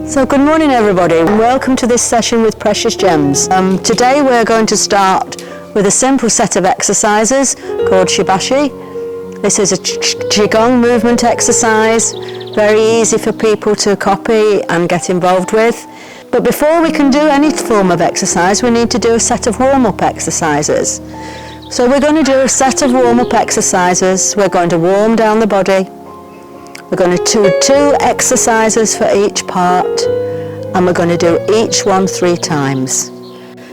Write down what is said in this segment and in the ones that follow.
So good morning everybody and welcome to this session with Precious Gems. Today we're going to start with a simple set of exercises called Shibashi. This is a Qigong movement exercise, very easy for people to copy and get involved with. But before we can do any form of exercise, we need to do a set of warm-up exercises. So we're going to do a set of warm-up exercises. We're going to warm down the body. We're going to do 2 exercises for each part, and we're going to do each one 3 times.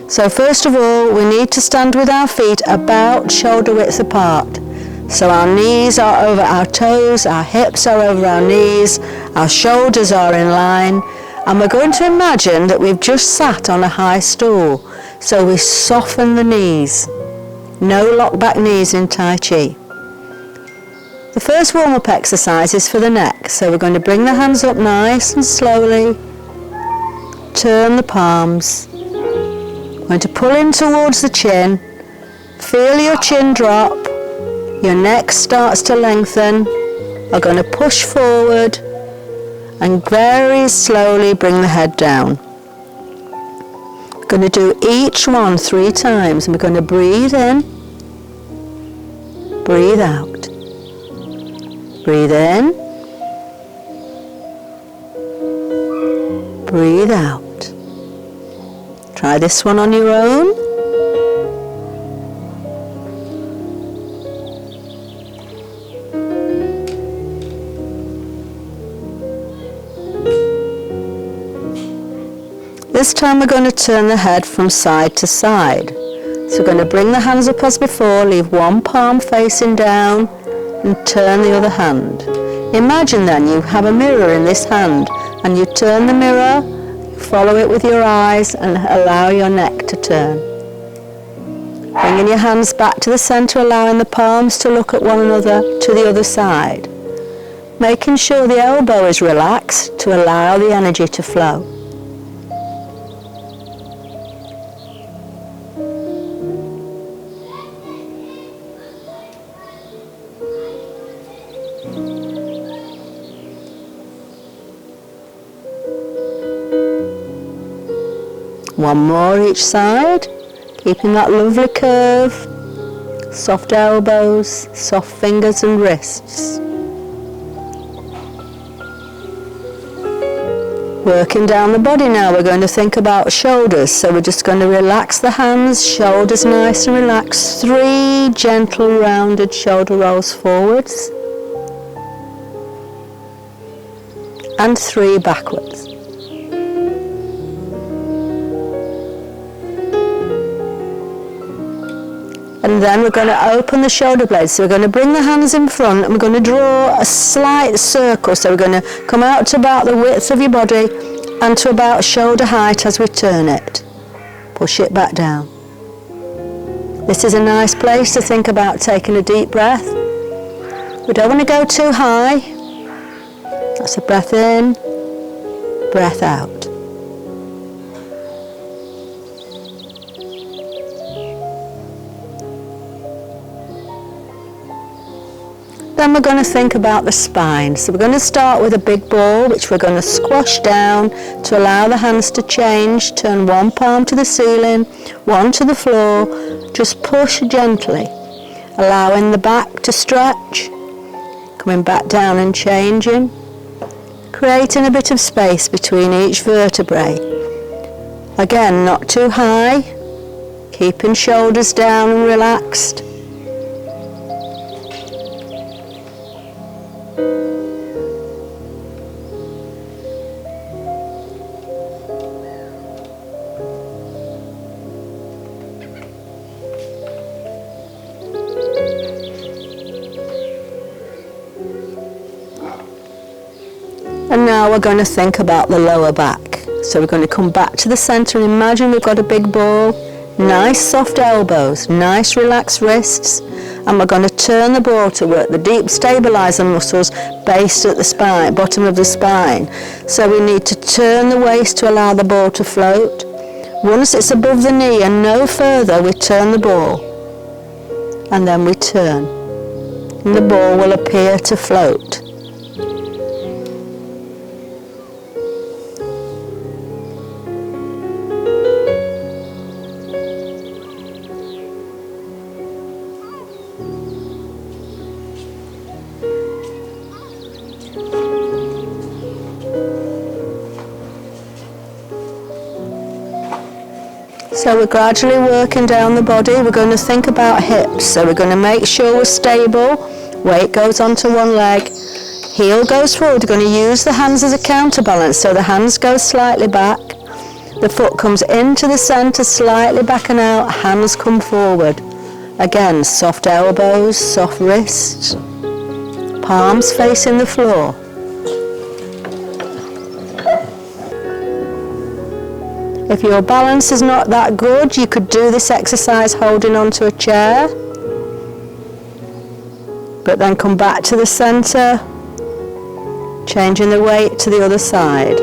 So first of all, we need to stand with our feet about shoulder width apart. So our knees are over our toes, our hips are over our knees, our shoulders are in line, and we're going to imagine that we've just sat on a high stool. So we soften the knees. No lock back knees in Tai Chi. The first warm-up exercise is for the neck, so we're going to bring the hands up nice and slowly, turn the palms, we're going to pull in towards the chin, feel your chin drop, your neck starts to lengthen, we're going to push forward and very slowly bring the head down. We're going to do each one 3 times and we're going to breathe in, breathe out. Breathe in, breathe out. Try this one on your own. This time we're going to turn the head from side to side. So we're going to bring the hands up as before, leave one palm facing down, and turn the other hand. Imagine then you have a mirror in this hand and you turn the mirror, follow it with your eyes and allow your neck to turn. Bringing your hands back to the center, allowing the palms to look at one another to the other side. Making sure the elbow is relaxed to allow the energy to flow. One more each side, keeping that lovely curve, soft elbows, soft fingers and wrists. Working down the body now, we're going to think about shoulders, so we're just going to relax the hands, shoulders nice and relaxed, 3 gentle rounded shoulder rolls forwards, and 3 backwards. And then we're going to open the shoulder blades. So we're going to bring the hands in front and we're going to draw a slight circle. So we're going to come out to about the width of your body and to about shoulder height as we turn it. Push it back down. This is a nice place to think about taking a deep breath. We don't want to go too high. That's a breath in, breath out. Then we're going to think about the spine. So we're going to start with a big ball which we're going to squash down to allow the hands to change. Turn one palm to the ceiling, one to the floor. Just push gently, allowing the back to stretch. Coming back down and changing. Creating a bit of space between each vertebrae. Again, not too high. Keeping shoulders down and relaxed. And now we're going to think about the lower back. So we're going to come back to the center and imagine we've got a big ball, nice soft elbows, nice relaxed wrists, and we're going to turn the ball to work the deep stabilizer muscles based at the spine, bottom of the spine. So we need to turn the waist to allow the ball to float. Once it's above the knee and no further, we turn the ball. And then we turn. And the ball will appear to float. So we're gradually working down the body. We're going to think about hips. So we're going to make sure we're stable. Weight goes onto one leg. Heel goes forward. We're going to use the hands as a counterbalance. So the hands go slightly back. The foot comes into the centre, slightly back and out. Hands come forward. Again, soft elbows, soft wrists. Palms facing the floor. If your balance is not that good, you could do this exercise holding onto a chair, but then come back to the centre, changing the weight to the other side.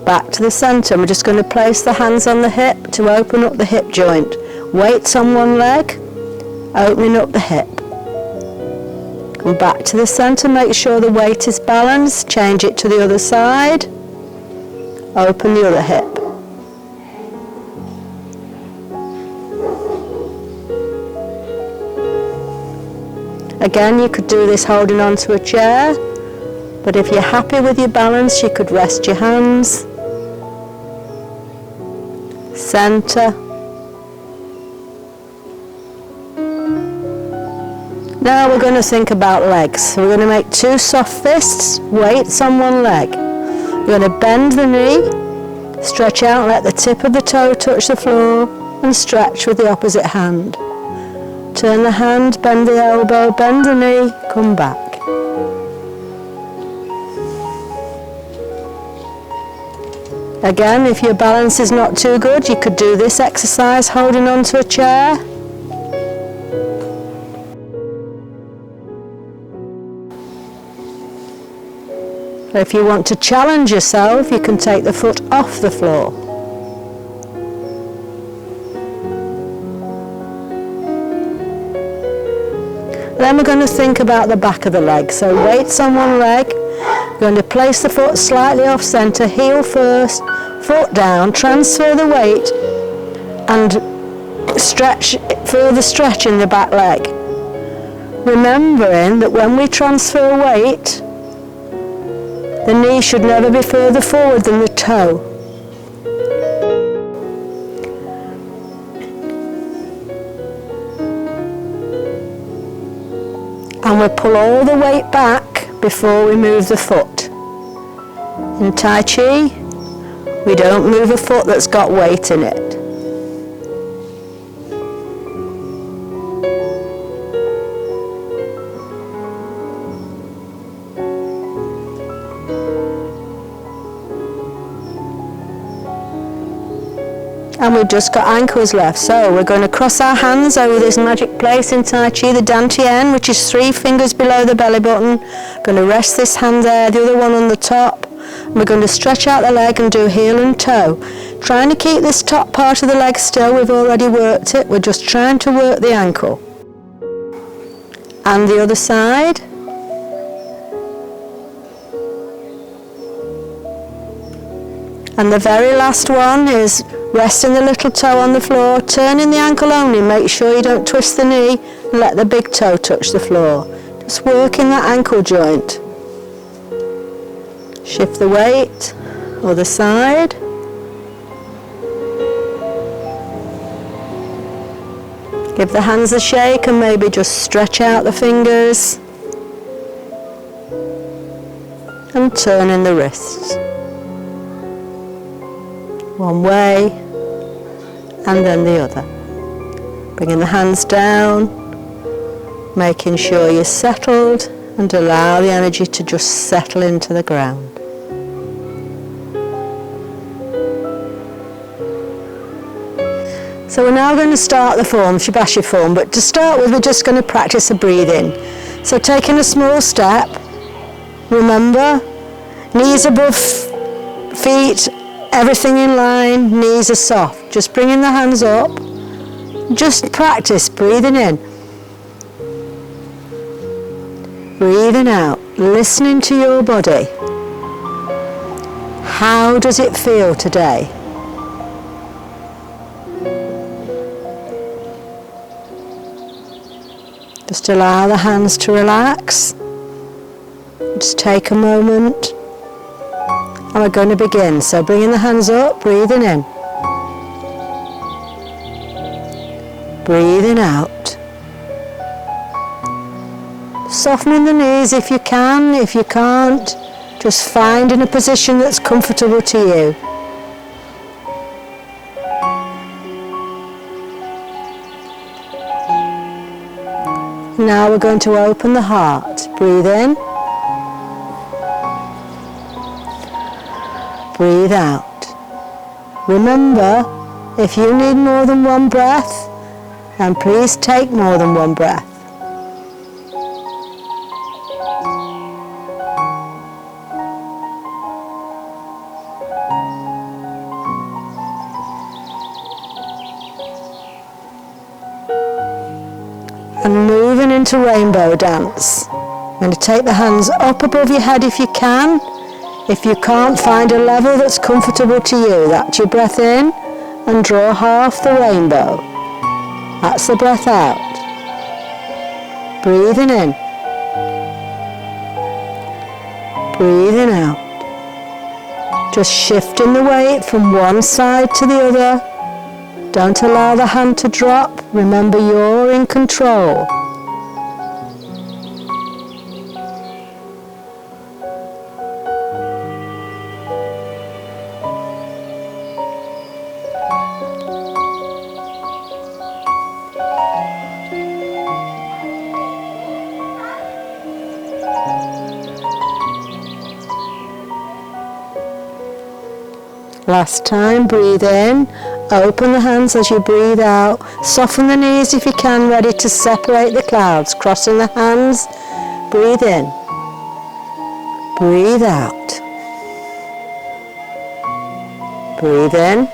Back to the centre. We're just going to place the hands on the hip to open up the hip joint. Weights on one leg, opening up the hip. Come back to the centre, make sure the weight is balanced, change it to the other side, open the other hip. Again, you could do this holding onto a chair, but if you're happy with your balance, you could rest your hands, centre. Now we're going to think about legs. So we're going to make two soft fists, weights on one leg. We're going to bend the knee, stretch out, let the tip of the toe touch the floor, and stretch with the opposite hand. Turn the hand, bend the elbow, bend the knee, come back. Again, if your balance is not too good, you could do this exercise holding onto a chair. If you want to challenge yourself, you can take the foot off the floor. Then we're going to think about the back of the leg. So weights on one leg. We're going to place the foot slightly off centre, heel first, foot down, transfer the weight and stretch, further stretch in the back leg. Remembering that when we transfer weight, the knee should never be further forward than the toe. And we pull all the weight back before we move the foot. In Tai Chi, we don't move a foot that's got weight in it. And we've just got ankles left. So we're going to cross our hands over this magic place in Tai Chi, the Dantian, which is 3 fingers below the belly button. Going to rest this hand there, the other one on the top. And we're going to stretch out the leg and do heel and toe. Trying to keep this top part of the leg still. We've already worked it. We're just trying to work the ankle. And the other side. And the very last one is resting the little toe on the floor, turning the ankle only, make sure you don't twist the knee, and let the big toe touch the floor. Just working that ankle joint. Shift the weight, other side. Give the hands a shake and maybe just stretch out the fingers. And turn in the wrists. One way and then the other. Bringing the hands down, making sure you're settled and allow the energy to just settle into the ground. So we're now going to start the form, Shibashi form, but to start with we're just going to practice a breathing. So taking a small step, remember, knees above feet, everything in line, knees are soft. Just bringing the hands up. Just practice breathing in. Breathing out. Listening to your body. How does it feel today? Just allow the hands to relax. Just take a moment. And we're going to begin. So bringing the hands up, breathing in. Breathing out. Softening the knees if you can. If you can't, just finding a position that's comfortable to you. Now we're going to open the heart. Breathe in. Breathe out. Remember, if you need more than one breath, then please take more than one breath. And moving into rainbow dance. I'm going to take the hands up above your head if you can. If you can't, find a level that's comfortable to you. That's your breath in and draw half the rainbow. That's the breath out. Breathing in. Breathing out. Just shifting the weight from one side to the other. Don't allow the hand to drop. Remember, you're in control. Last time, breathe in, open the hands as you breathe out, soften the knees if you can, ready to separate the clouds, crossing the hands, breathe in, breathe out, breathe in,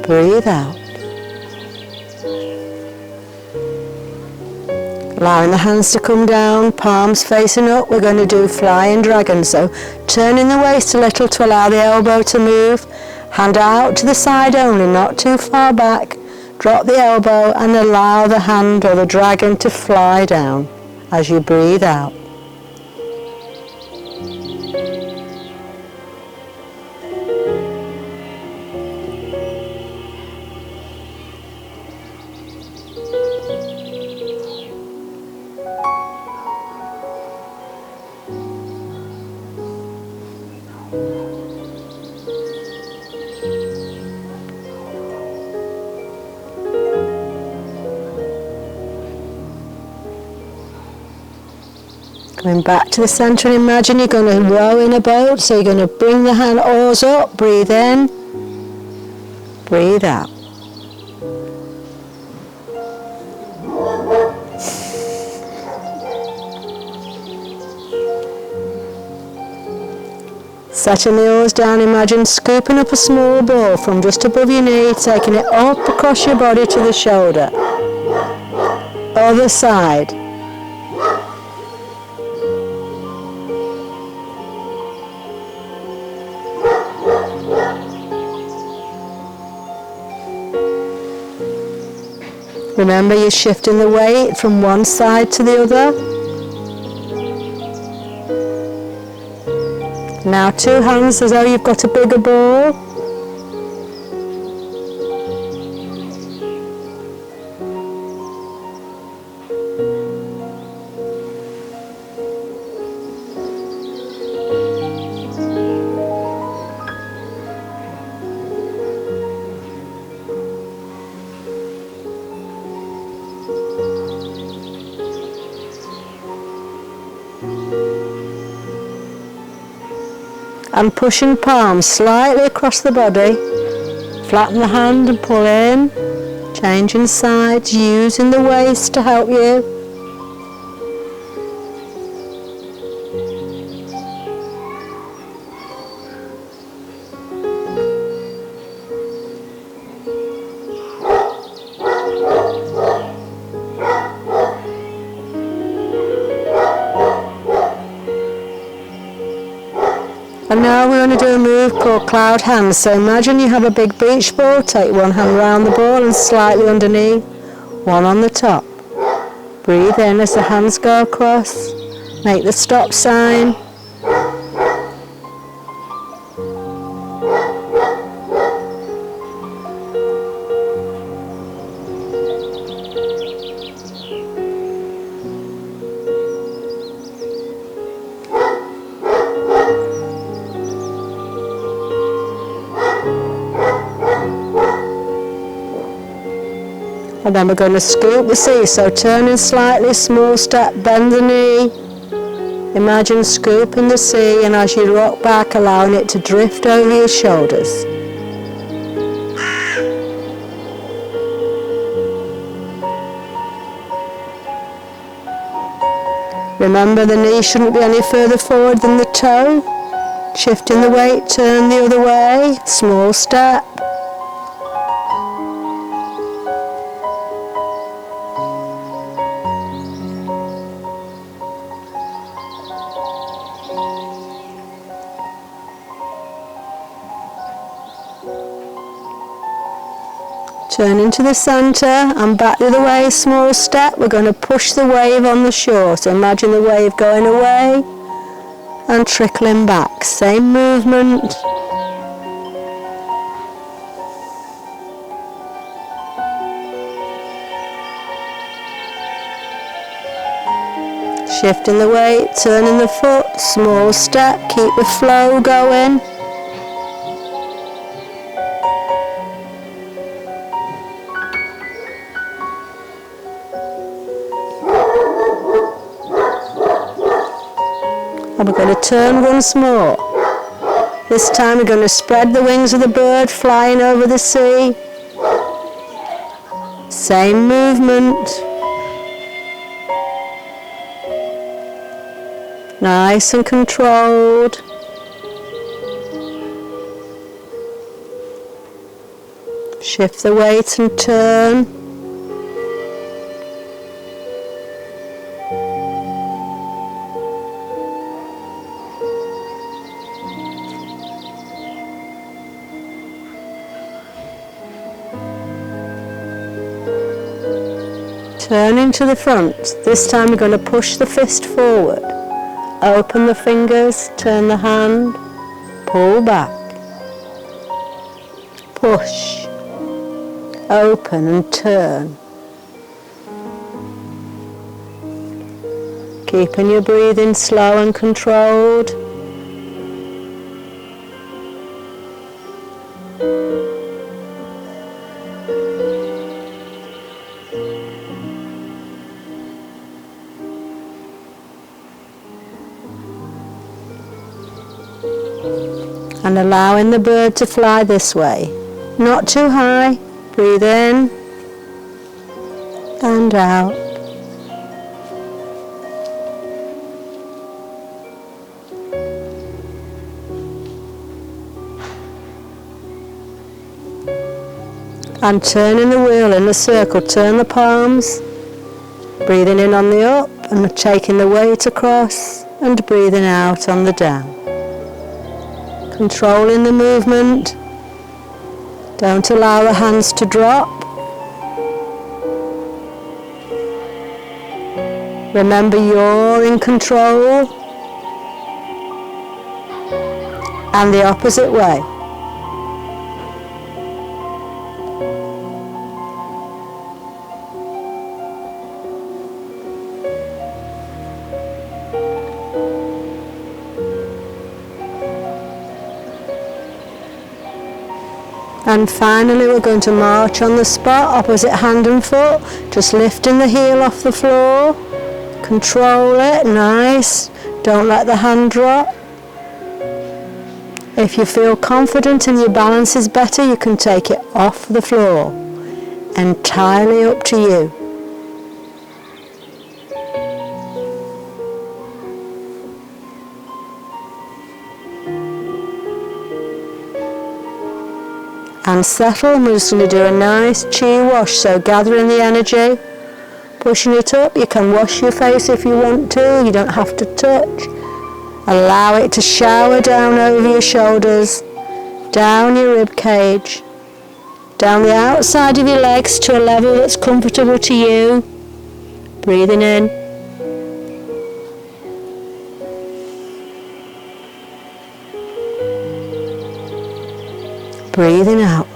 breathe out. Allowing the hands to come down, palms facing up, we're going to do flying dragon. So turning the waist a little to allow the elbow to move. Hand out to the side only, not too far back. Drop the elbow and allow the hand or the dragon to fly down as you breathe out. Going back to the centre and imagine you're going to row in a boat. So you're going to bring the hand oars up, breathe in, breathe out. Setting the oars down, imagine scooping up a small ball from just above your knee, taking it up across your body to the shoulder. Other side. Remember, you're shifting the weight from one side to the other. Now two hands as though you've got a bigger ball. And pushing palms slightly across the body. Flatten the hand and pull in. Changing sides, using the waist to help you. And now we're going to do a move called cloud hands. So imagine you have a big beach ball, take one hand round the ball and slightly underneath. one on the top. Breathe in as the hands go across. Make the stop sign. And then we're going to scoop the C, so turning slightly, small step, bend the knee. Imagine scooping the C, and as you rock back, allowing it to drift over your shoulders. Remember, the knee shouldn't be any further forward than the toe. Shifting the weight, turn the other way, small step. Turn into the centre and back the other way, small step. We're going to push the wave on the shore. So imagine the wave going away and trickling back. Same movement. Shifting the weight, turning the foot, small step, keep the flow going. And we're going to turn once more. This time we're going to spread the wings of the bird flying over the sea. Same movement. Nice and controlled. Shift the weight and turn. Turning to the front. This time we're going to push the fist forward. Open the fingers, turn the hand, pull back. Push, open and turn. Keeping your breathing slow and controlled. And allowing the bird to fly this way. Not too high. Breathe in and out. And turning the wheel in a circle. Turn the palms. Breathing in on the up and taking the weight across and breathing out on the down. Controlling the movement. Don't allow the hands to drop. Remember, you're in control. And the opposite way. And finally we're going to march on the spot, opposite hand and foot, just lifting the heel off the floor, control it, nice, don't let the hand drop. If you feel confident and your balance is better, you can take it off the floor, entirely up to you. And settle, and we're just going to do a nice chi wash, so gathering the energy, pushing it up. You can wash your face if you want to, you don't have to touch. Allow it to shower down over your shoulders, down your rib cage. Down the outside of your legs to a level that's comfortable to you. Breathing in. Breathing out.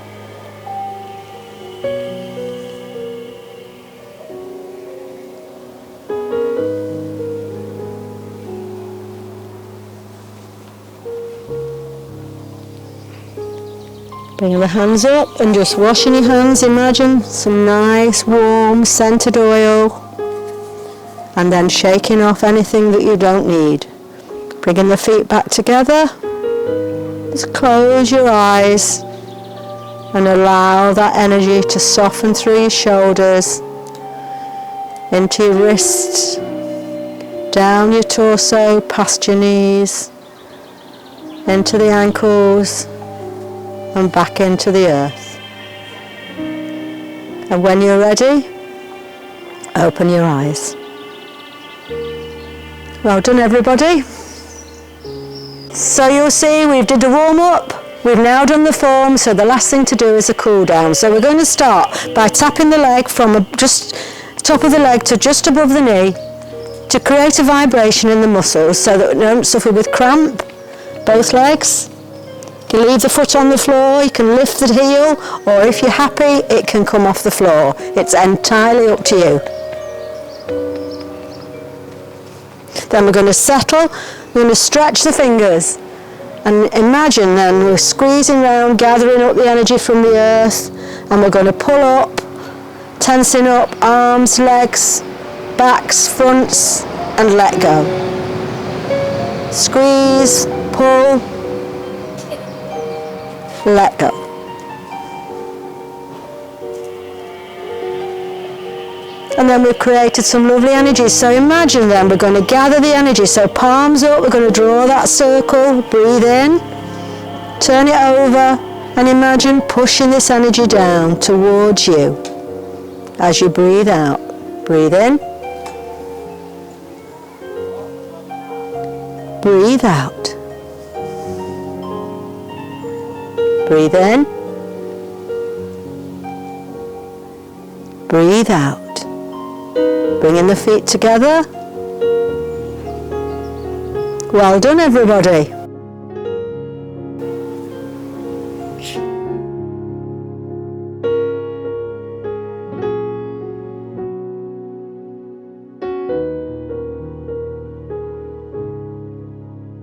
Bring the hands up and just washing your hands. Imagine some nice warm scented oil and then shaking off anything that you don't need. Bringing the feet back together. Just close your eyes and allow that energy to soften through your shoulders, into your wrists, down your torso, past your knees, into the ankles, and back into the earth. And when you're ready, open your eyes. Well done, everybody. So you'll see we've did the warm-up, we've now done the form, so the last thing to do is a cool down. So we're going to start by tapping the leg from just top of the leg to just above the knee to create a vibration in the muscles so that we don't suffer with cramp, both legs. You can leave the foot on the floor, you can lift the heel, or if you're happy, it can come off the floor. It's entirely up to you. Then we're going to settle, we're going to stretch the fingers. And imagine then we're squeezing round, gathering up the energy from the earth, and we're going to pull up, tensing up arms, legs, backs, fronts, and let go. Squeeze, pull, let go. And then we've created some lovely energy. So imagine then we're going to gather the energy. So palms up, we're going to draw that circle, breathe in, turn it over, and imagine pushing this energy down towards you. As you breathe out, breathe in, breathe out. Breathe in, breathe out. Bringing the feet together. Well done, everybody.